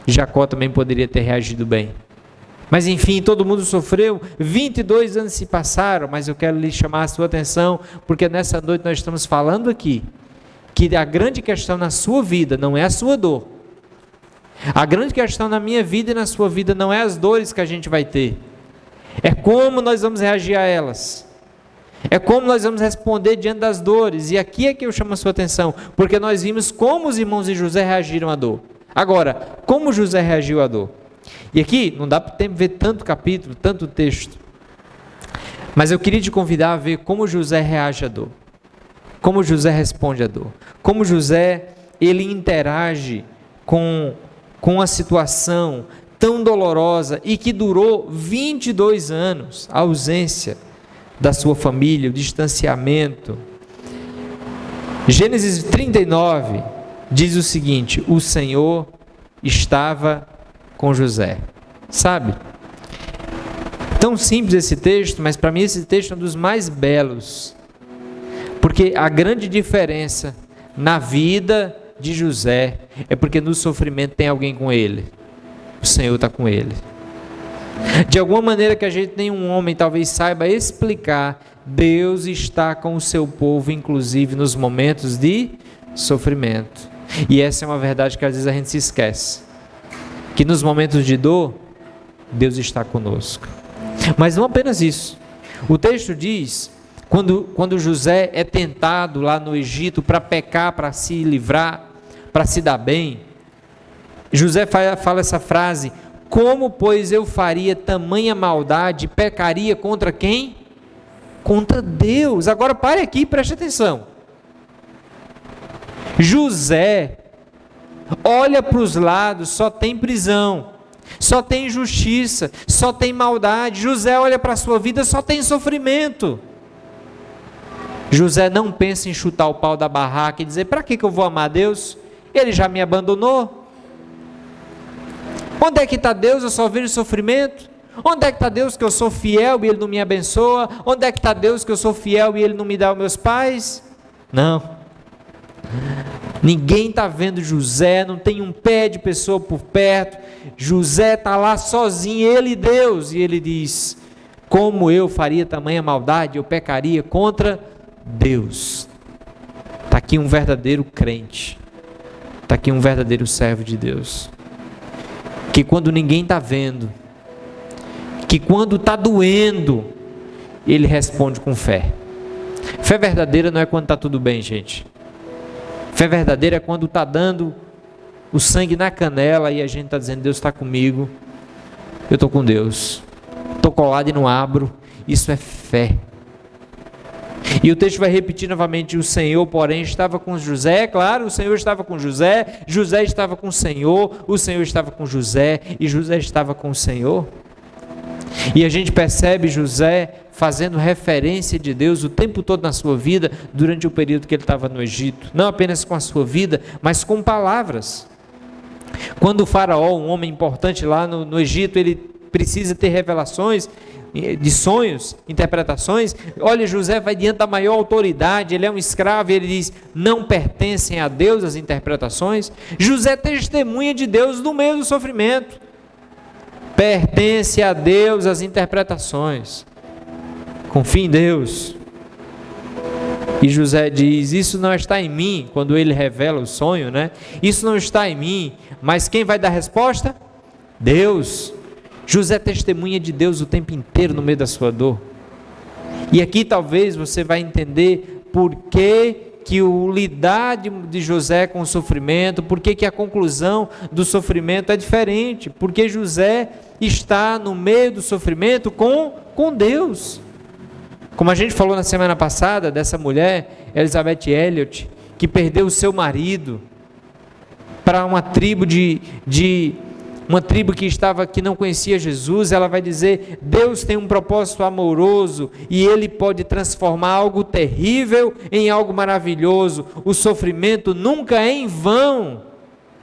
Jacó também poderia ter reagido bem. Mas enfim, todo mundo sofreu, 22 anos se passaram, mas eu quero lhe chamar a sua atenção, porque nessa noite nós estamos falando aqui, que a grande questão na sua vida não é a sua dor. A grande questão na minha vida e na sua vida não é as dores que a gente vai ter, é como nós vamos reagir a elas, é como nós vamos responder diante das dores. E aqui é que eu chamo a sua atenção, porque nós vimos como os irmãos de José reagiram à dor. Agora, como José reagiu à dor? E aqui não dá para ver tanto capítulo, tanto texto, mas eu queria te convidar a ver como José reage à dor, como José responde à dor, como José ele interage com a situação tão dolorosa e que durou 22 anos, a ausência da sua família, o distanciamento. Gênesis 39 diz o seguinte: o Senhor estava com José. Sabe? Tão simples esse texto, mas para mim esse texto é um dos mais belos, porque a grande diferença na vida de José é porque no sofrimento tem alguém com ele. O Senhor está com ele. De alguma maneira que a gente, nenhum homem talvez saiba explicar, Deus está com o seu povo, inclusive nos momentos de sofrimento. E essa é uma verdade que às vezes a gente se esquece, que nos momentos de dor, Deus está conosco. Mas não apenas isso. O texto diz, quando José é tentado lá no Egito para pecar, para se livrar, para se dar bem, José fala essa frase: como, pois, eu faria tamanha maldade, pecaria contra quem? Contra Deus. Agora pare aqui e preste atenção. José olha para os lados, só tem prisão, só tem injustiça, só tem maldade. José olha para a sua vida, só tem sofrimento. José não pensa em chutar o pau da barraca e dizer: para que eu vou amar Deus? Ele já me abandonou. Onde é que está Deus? Eu só vejo sofrimento. Onde é que está Deus que eu sou fiel e Ele não me abençoa? Onde é que está Deus que eu sou fiel e Ele não me dá os meus pais? Não. Ninguém está vendo José, não tem um pé de pessoa por perto. José está lá sozinho, ele e Deus. E ele diz: como eu faria tamanha maldade? Eu pecaria contra Deus. Está aqui um verdadeiro crente. Está aqui um verdadeiro servo de Deus, que quando ninguém está vendo, que quando está doendo, ele responde com fé. Fé verdadeira não é quando está tudo bem, gente. Fé verdadeira é quando está dando o sangue na canela e a gente está dizendo: Deus está comigo, eu estou com Deus, estou colado e não abro. Isso é fé. E o texto vai repetir novamente: o Senhor, porém, estava com José. Claro, o Senhor estava com José, José estava com o Senhor estava com José, e José estava com o Senhor. E a gente percebe José fazendo referência de Deus o tempo todo na sua vida, durante o período que ele estava no Egito. Não apenas com a sua vida, mas com palavras. Quando o faraó, um homem importante lá no Egito, ele precisa ter revelações de sonhos, interpretações. Olha, José vai diante da maior autoridade, ele é um escravo e ele diz, não pertencem a Deus as interpretações. José testemunha de Deus no meio do sofrimento. Pertence a Deus as interpretações. Confia em Deus. E José diz, isso não está em mim, quando ele revela o sonho, né? Isso não está em mim, mas quem vai dar resposta? Deus. José testemunha de Deus o tempo inteiro no meio da sua dor. E aqui talvez você vai entender por que o lidar de José com o sofrimento, por que a conclusão do sofrimento é diferente, porque José está no meio do sofrimento com Deus. Como a gente falou na semana passada, dessa mulher, Elizabeth Elliot, que perdeu o seu marido para uma tribo uma tribo que não conhecia Jesus. Ela vai dizer, Deus tem um propósito amoroso e Ele pode transformar algo terrível em algo maravilhoso. O sofrimento nunca é em vão.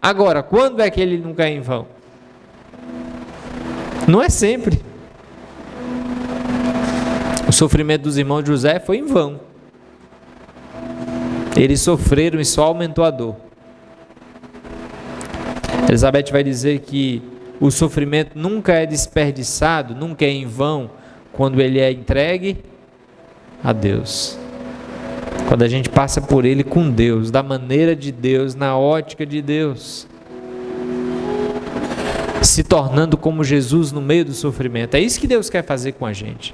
Agora, quando é que ele nunca é em vão? Não é sempre. O sofrimento dos irmãos de José foi em vão. Eles sofreram e só aumentou a dor. Elizabeth vai dizer que o sofrimento nunca é desperdiçado, nunca é em vão, quando ele é entregue a Deus. Quando a gente passa por ele com Deus, da maneira de Deus, na ótica de Deus. Se tornando como Jesus no meio do sofrimento. É isso que Deus quer fazer com a gente.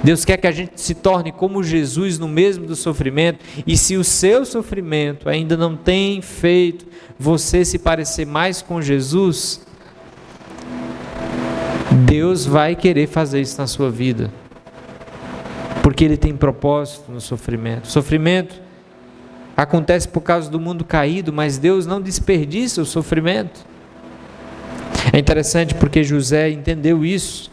Deus quer que a gente se torne como Jesus no mesmo do sofrimento. E se o seu sofrimento ainda não tem feito você se parecer mais com Jesus, Deus vai querer fazer isso na sua vida. Porque Ele tem propósito no sofrimento. O sofrimento acontece por causa do mundo caído, mas Deus não desperdiça o sofrimento. É interessante porque José entendeu isso.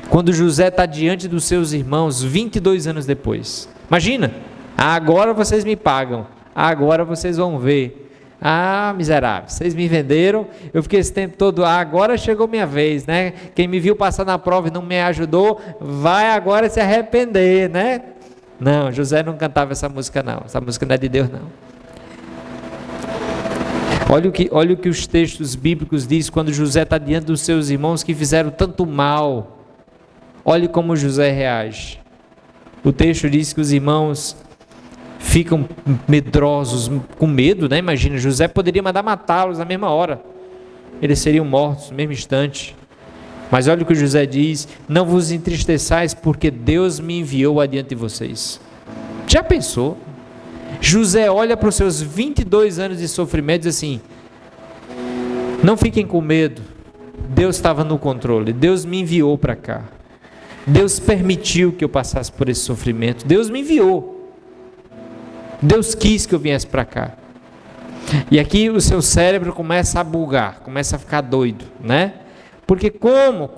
Quando José está diante dos seus irmãos, 22 anos depois. Imagina, agora vocês me pagam, agora vocês vão ver. Ah, miseráveis, vocês me venderam, eu fiquei esse tempo todo, agora chegou minha vez, né? Quem me viu passar na prova e não me ajudou, vai agora se arrepender, né? Não, José não cantava essa música não, essa música não é de Deus não. Olha o que os textos bíblicos dizem quando José está diante dos seus irmãos que fizeram tanto mal. Olhe como José reage. O texto diz que os irmãos ficam medrosos, com medo, né? Imagina, José poderia mandar matá-los na mesma hora. Eles seriam mortos no mesmo instante. Mas olha o que José diz, não vos entristeçais porque Deus me enviou adiante de vocês. Já pensou? José olha para os seus 22 anos de sofrimento e diz assim, não fiquem com medo, Deus estava no controle, Deus me enviou para cá. Deus permitiu que eu passasse por esse sofrimento. Deus me enviou. Deus quis que eu viesse para cá. E aqui o seu cérebro começa a bugar, começa a ficar doido, né? Porque como?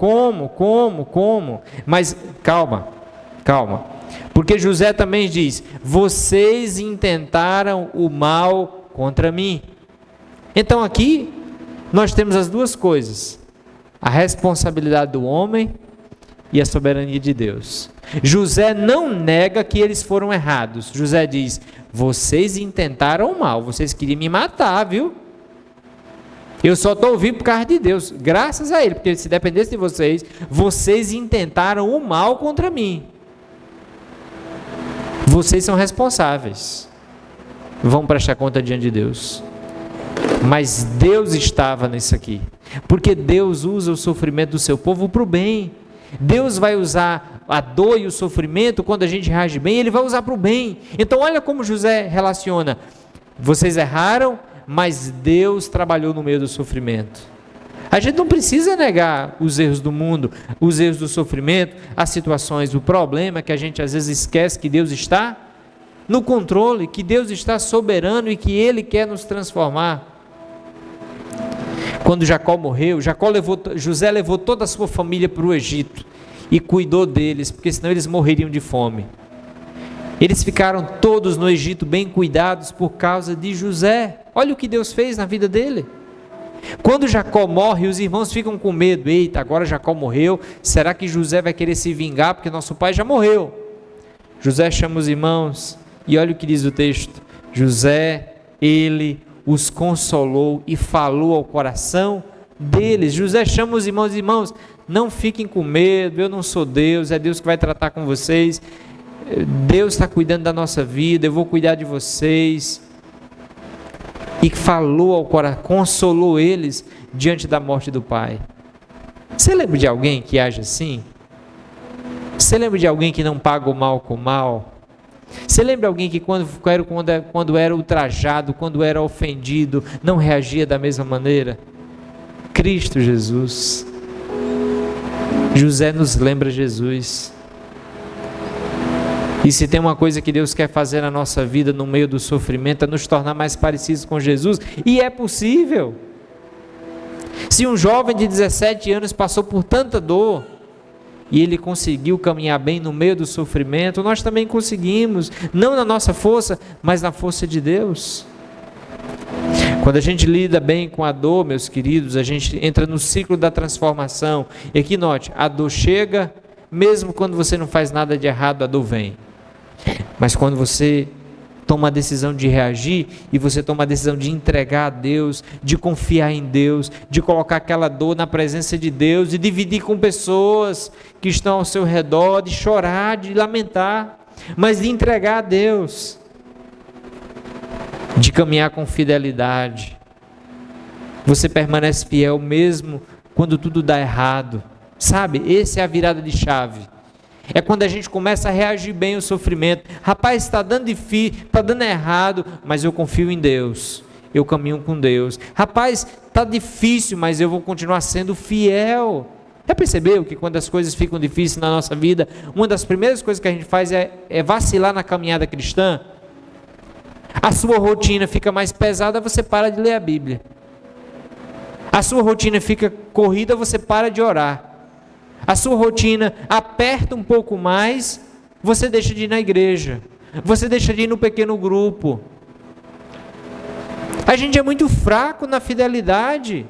Mas calma. Porque José também diz, vocês intentaram o mal contra mim. Então aqui nós temos as duas coisas. A responsabilidade do homem e a soberania de Deus. José não nega que eles foram errados. José diz, vocês intentaram o mal, vocês queriam me matar, viu? Eu só estou vivo por causa de Deus, graças a Ele, porque se dependesse de vocês, vocês intentaram o mal contra mim. Vocês são responsáveis. Vão prestar conta diante de Deus. Mas Deus estava nisso aqui, porque Deus usa o sofrimento do seu povo para o bem. Deus vai usar a dor e o sofrimento, quando a gente reage bem, Ele vai usar para o bem. Então olha como José relaciona, vocês erraram, mas Deus trabalhou no meio do sofrimento. A gente não precisa negar os erros do mundo, os erros do sofrimento, as situações. O problema é que a gente às vezes esquece que Deus está no controle, que Deus está soberano e que Ele quer nos transformar. Quando Jacó morreu, José levou toda a sua família para o Egito. e cuidou deles, porque senão eles morreriam de fome. Eles ficaram todos no Egito bem cuidados por causa de José. Olha o que Deus fez na vida dele. Quando Jacó morre, os irmãos ficam com medo. Eita, agora Jacó morreu, será que José vai querer se vingar porque nosso pai já morreu? José chama os irmãos e olha o que diz o texto. José, ele os consolou e falou ao coração deles. José chama os irmãos, não fiquem com medo, eu não sou Deus, é Deus que vai tratar com vocês, Deus está cuidando da nossa vida, eu vou cuidar de vocês. E falou ao coração, consolou eles diante da morte do pai. Você lembra de alguém que age assim? Você lembra de alguém que não paga o mal com o mal? Você lembra de alguém que quando era ultrajado, quando era ofendido, não reagia da mesma maneira? Cristo Jesus. José nos lembra Jesus. E se tem uma coisa que Deus quer fazer na nossa vida no meio do sofrimento, é nos tornar mais parecidos com Jesus. E é possível. Se um jovem de 17 anos passou por tanta dor, e ele conseguiu caminhar bem no meio do sofrimento, nós também conseguimos, não na nossa força, mas na força de Deus. Quando a gente lida bem com a dor, meus queridos, a gente entra no ciclo da transformação. E aqui note, a dor chega, mesmo quando você não faz nada de errado, a dor vem. Mas quando você toma a decisão de reagir, e você toma a decisão de entregar a Deus, de confiar em Deus, de colocar aquela dor na presença de Deus, de dividir com pessoas que estão ao seu redor, de chorar, de lamentar, mas de entregar a Deus, de caminhar com fidelidade, você permanece fiel mesmo quando tudo dá errado, sabe? Essa é a virada de chave. É quando a gente começa a reagir bem ao sofrimento. Rapaz, está dando difícil, está dando errado, mas eu confio em Deus, eu caminho com Deus. Rapaz, está difícil, mas eu vou continuar sendo fiel. Já percebeu que quando as coisas ficam difíceis na nossa vida, uma das primeiras coisas que a gente faz é vacilar na caminhada cristã? A sua rotina fica mais pesada, você para de ler a Bíblia. A sua rotina fica corrida, você para de orar. A sua rotina aperta um pouco mais, você deixa de ir na igreja, você deixa de ir no pequeno grupo. A gente é muito fraco na fidelidade,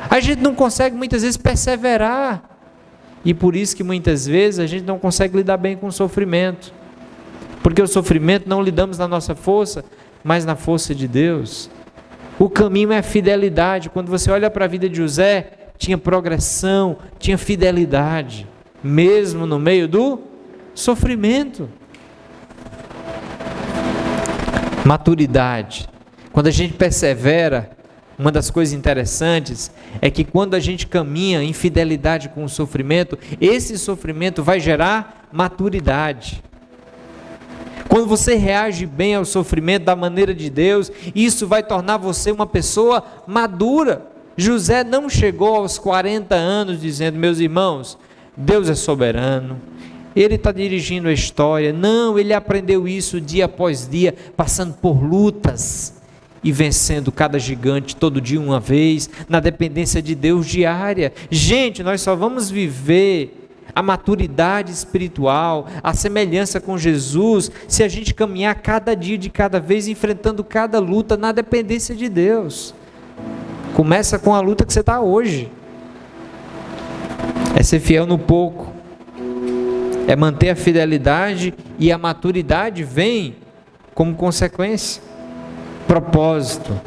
a gente não consegue muitas vezes perseverar, e por isso que muitas vezes a gente não consegue lidar bem com o sofrimento, porque o sofrimento não lidamos na nossa força, mas na força de Deus. O caminho é a fidelidade. Quando você olha para a vida de José, tinha progressão, tinha fidelidade, mesmo no meio do sofrimento. Maturidade. Quando a gente persevera, uma das coisas interessantes é que quando a gente caminha em fidelidade com o sofrimento, esse sofrimento vai gerar maturidade. Quando você reage bem ao sofrimento da maneira de Deus, isso vai tornar você uma pessoa madura. José não chegou aos 40 anos dizendo, meus irmãos, Deus é soberano, Ele está dirigindo a história. Não, ele aprendeu isso dia após dia, passando por lutas e vencendo cada gigante todo dia uma vez, na dependência de Deus diária. Gente, nós só vamos viver a maturidade espiritual, a semelhança com Jesus, se a gente caminhar cada dia de cada vez, enfrentando cada luta na dependência de Deus. Começa com a luta que você está hoje, é ser fiel no pouco, é manter a fidelidade, e a maturidade vem como consequência. Propósito.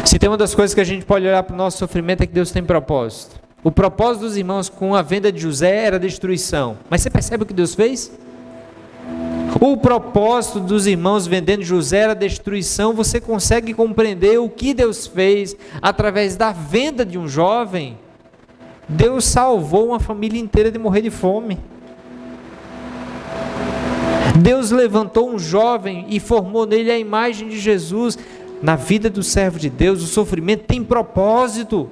Se tem uma das coisas que a gente pode olhar para o nosso sofrimento, é que Deus tem propósito. O propósito dos irmãos com a venda de José era destruição, mas você percebe o que Deus fez? O propósito dos irmãos vendendo José era destruição. Você consegue compreender o que Deus fez através da venda de um jovem? Deus salvou uma família inteira de morrer de fome. Deus levantou um jovem e formou nele a imagem de Jesus. Na vida do servo de Deus, o sofrimento tem propósito.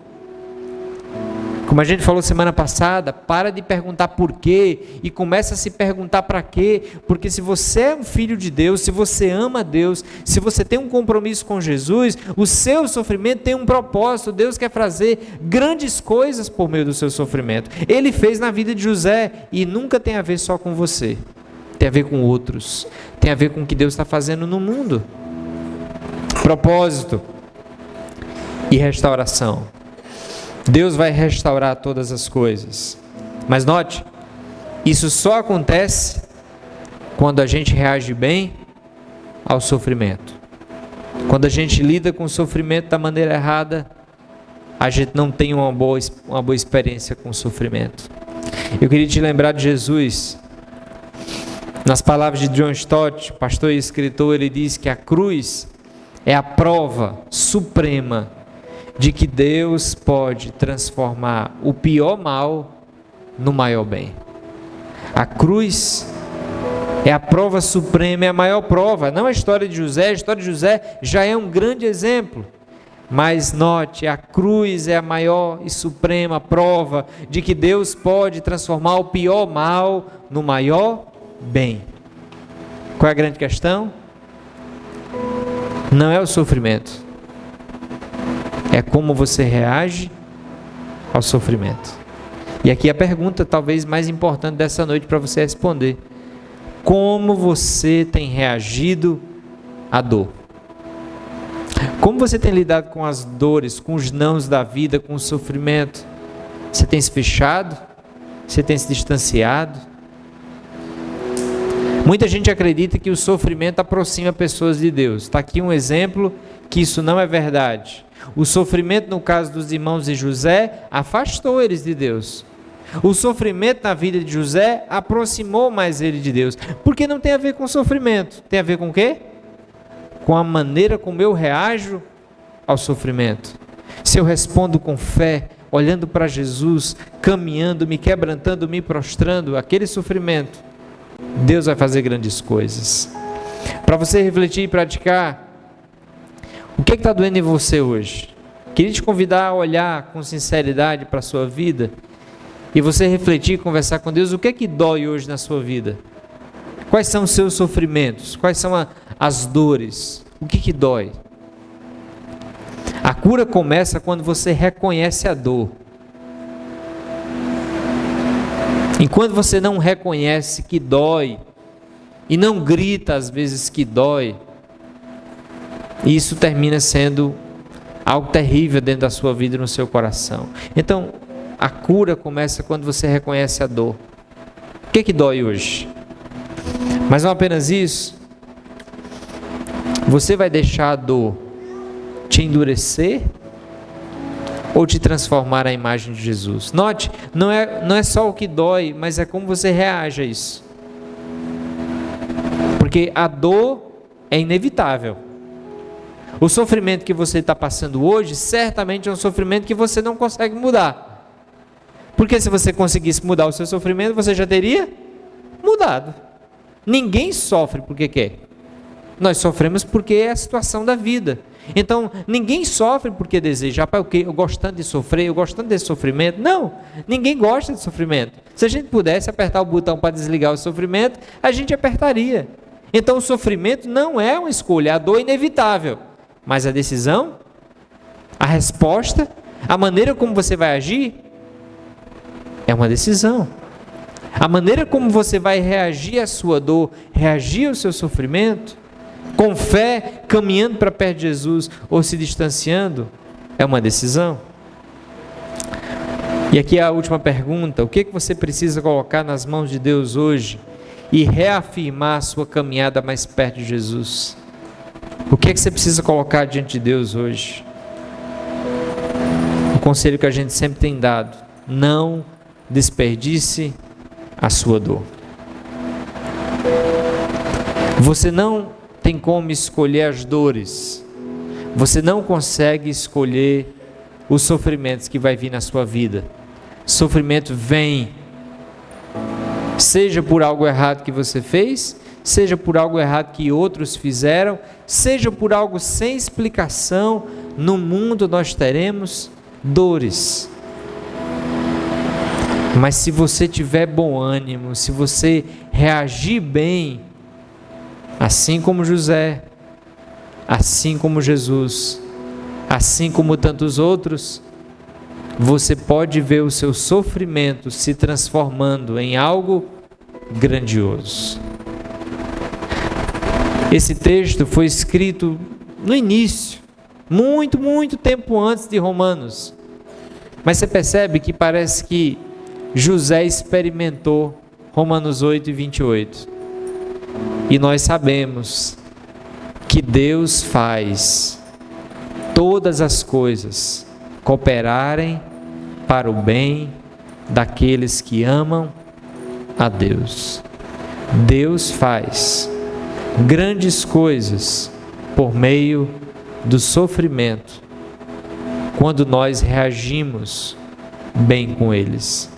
Como a gente falou semana passada, para de perguntar por quê e começa a se perguntar para quê, porque se você é um filho de Deus, se você ama Deus, se você tem um compromisso com Jesus, o seu sofrimento tem um propósito. Deus quer fazer grandes coisas por meio do seu sofrimento. Ele fez na vida de José e nunca tem a ver só com você, tem a ver com outros, tem a ver com o que Deus está fazendo no mundo. Propósito e restauração. Deus vai restaurar todas as coisas. Mas note, isso só acontece quando a gente reage bem ao sofrimento. Quando a gente lida com o sofrimento da maneira errada, a gente não tem uma boa experiência com o sofrimento. Eu queria te lembrar de Jesus. Nas palavras de John Stott, pastor e escritor, ele diz que a cruz é a prova suprema de que Deus pode transformar o pior mal no maior bem. A cruz é a prova suprema, é a maior prova. Não a história de José, a história de José já é um grande exemplo. Mas note, a cruz é a maior e suprema prova de que Deus pode transformar o pior mal no maior bem. Qual é a grande questão? Não é o sofrimento. É como você reage ao sofrimento. E aqui a pergunta talvez mais importante dessa noite para você responder: como você tem reagido à dor? Como você tem lidado com as dores, com os nãos da vida, com o sofrimento? Você tem se fechado? Você tem se distanciado? Muita gente acredita que o sofrimento aproxima pessoas de Deus. Está aqui um exemplo que isso não é verdade. O sofrimento, no caso dos irmãos de José, afastou eles de Deus. O sofrimento na vida de José aproximou mais ele de Deus. Porque não tem a ver com sofrimento. Tem a ver com o quê? Com a maneira como eu reajo ao sofrimento. Se eu respondo com fé, olhando para Jesus, caminhando, me quebrantando, me prostrando, aquele sofrimento, Deus vai fazer grandes coisas. Para você refletir e praticar, o que está doendo em você hoje? Queria te convidar a olhar com sinceridade para a sua vida e você refletir e conversar com Deus. O que é que dói hoje na sua vida? Quais são os seus sofrimentos? Quais são as dores? O que dói? A cura começa quando você reconhece a dor. Enquanto você não reconhece que dói e não grita às vezes que dói, isso termina sendo algo terrível dentro da sua vida e no seu coração. Então, a cura começa quando você reconhece a dor. O que dói hoje? Mas não apenas isso. Você vai deixar a dor te endurecer ou te transformar à imagem de Jesus? Note, não é só o que dói, mas é como você reage a isso. Porque a dor é inevitável. O sofrimento que você está passando hoje, certamente é um sofrimento que você não consegue mudar. Porque se você conseguisse mudar o seu sofrimento, você já teria mudado. Ninguém sofre porque quer. Nós sofremos porque é a situação da vida. Então, ninguém sofre porque deseja. Rapaz, eu gostando de sofrer, eu gostando desse sofrimento. Não, ninguém gosta de sofrimento. Se a gente pudesse apertar o botão para desligar o sofrimento, a gente apertaria. Então, o sofrimento não é uma escolha, a dor é inevitável. Mas a decisão, a resposta, a maneira como você vai agir, é uma decisão. A maneira como você vai reagir à sua dor, reagir ao seu sofrimento, com fé, caminhando para perto de Jesus ou se distanciando, é uma decisão. E aqui é a última pergunta: o que você precisa colocar nas mãos de Deus hoje e reafirmar a sua caminhada mais perto de Jesus? O que você precisa colocar diante de Deus hoje? O conselho que a gente sempre tem dado: não desperdice a sua dor. Você não tem como escolher as dores. Você não consegue escolher os sofrimentos que vai vir na sua vida. Sofrimento vem, seja por algo errado que você fez, seja por algo errado que outros fizeram, seja por algo sem explicação. No mundo nós teremos dores. Mas se você tiver bom ânimo, se você reagir bem, assim como José, assim como Jesus, assim como tantos outros, você pode ver o seu sofrimento se transformando em algo grandioso. Esse texto foi escrito no início, muito tempo antes de Romanos. Mas você percebe que parece que José experimentou Romanos 8 e 28. E nós sabemos que Deus faz todas as coisas cooperarem para o bem daqueles que amam a Deus. Deus faz grandes coisas por meio do sofrimento, quando nós reagimos bem com eles.